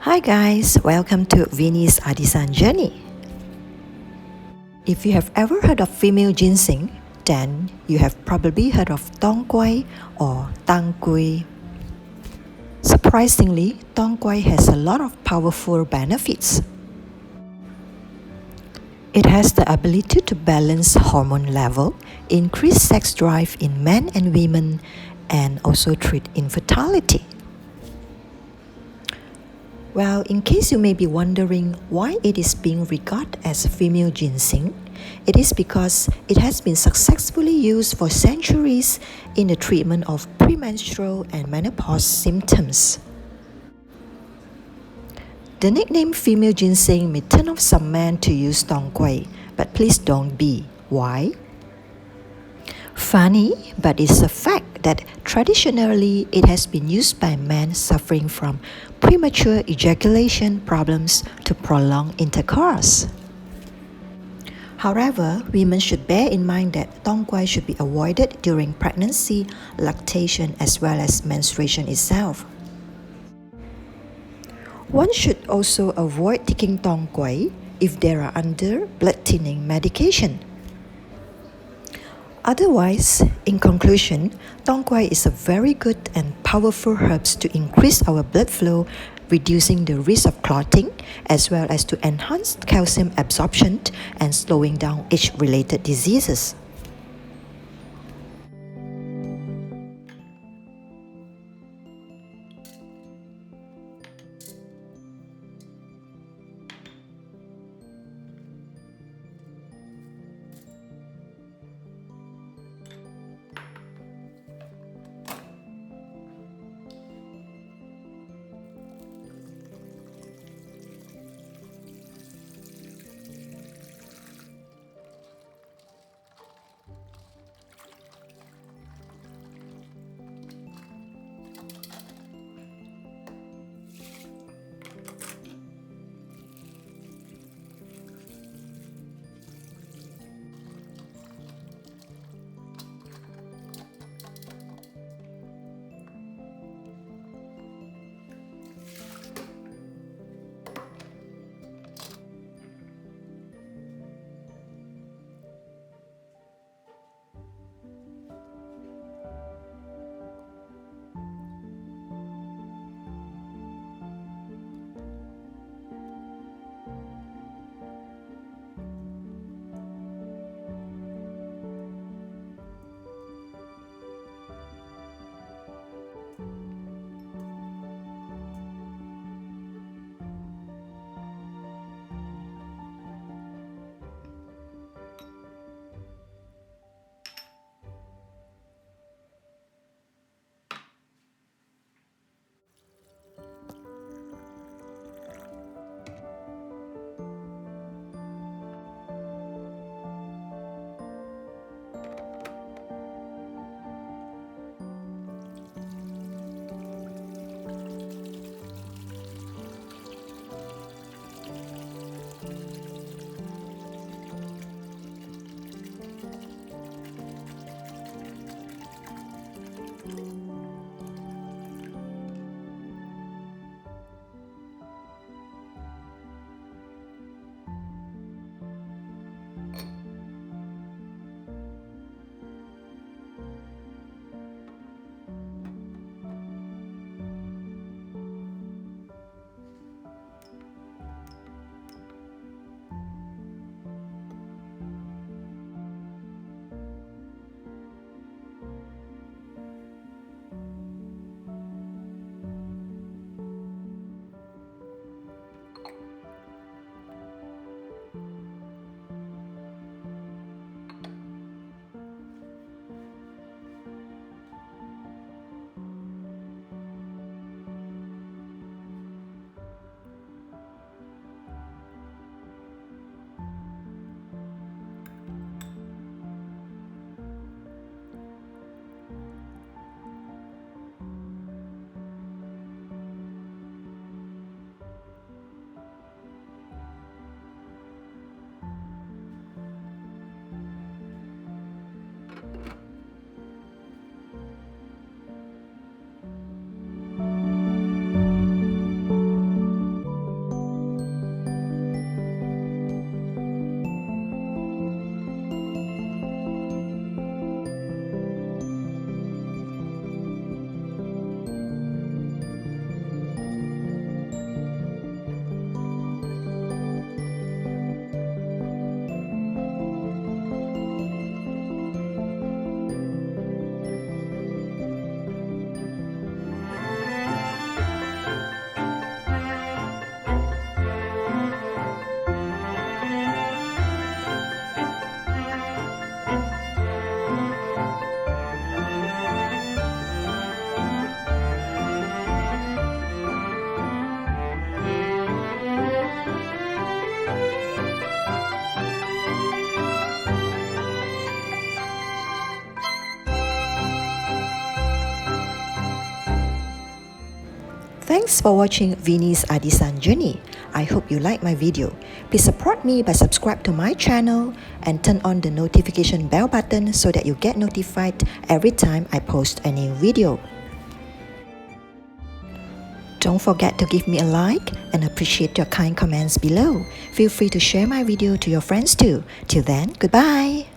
Hi guys, welcome to Vinny's Artisan Journey. If you have ever heard of female ginseng, then you have probably heard of Dong Quai or Dong Quai. Surprisingly, Dong Quai has a lot of powerful benefits. It has the ability to balance hormone level, increase sex drive in men and women, and also treat infertility. Well, in case you may be wondering why it is being regarded as female ginseng, it is because it has been successfully used for centuries in the treatment of premenstrual and menopause symptoms. The nickname female ginseng may turn off some men to use Dong Quai, but please don't be. Why? Funny, but it's a fact that traditionally it has been used by men suffering from premature ejaculation problems to prolong intercourse. However, women should bear in mind that Dong Quai should be avoided during pregnancy, lactation, as well as menstruation itself. One should also avoid taking Dong Quai if they are under blood thinning medication. Otherwise, in conclusion, Dong Quai is a very good and powerful herb to increase our blood flow, reducing the risk of clotting, as well as to enhance calcium absorption and slowing down age-related diseases. Thanks for watching Vinny's Adisan journey. I hope you like my video. Please support me by subscribe to my channel and turn on the notification bell button so that you get notified every time I post a new video. Don't forget to give me a like and appreciate your kind comments below. Feel free to share my video to your friends too. Till then, goodbye.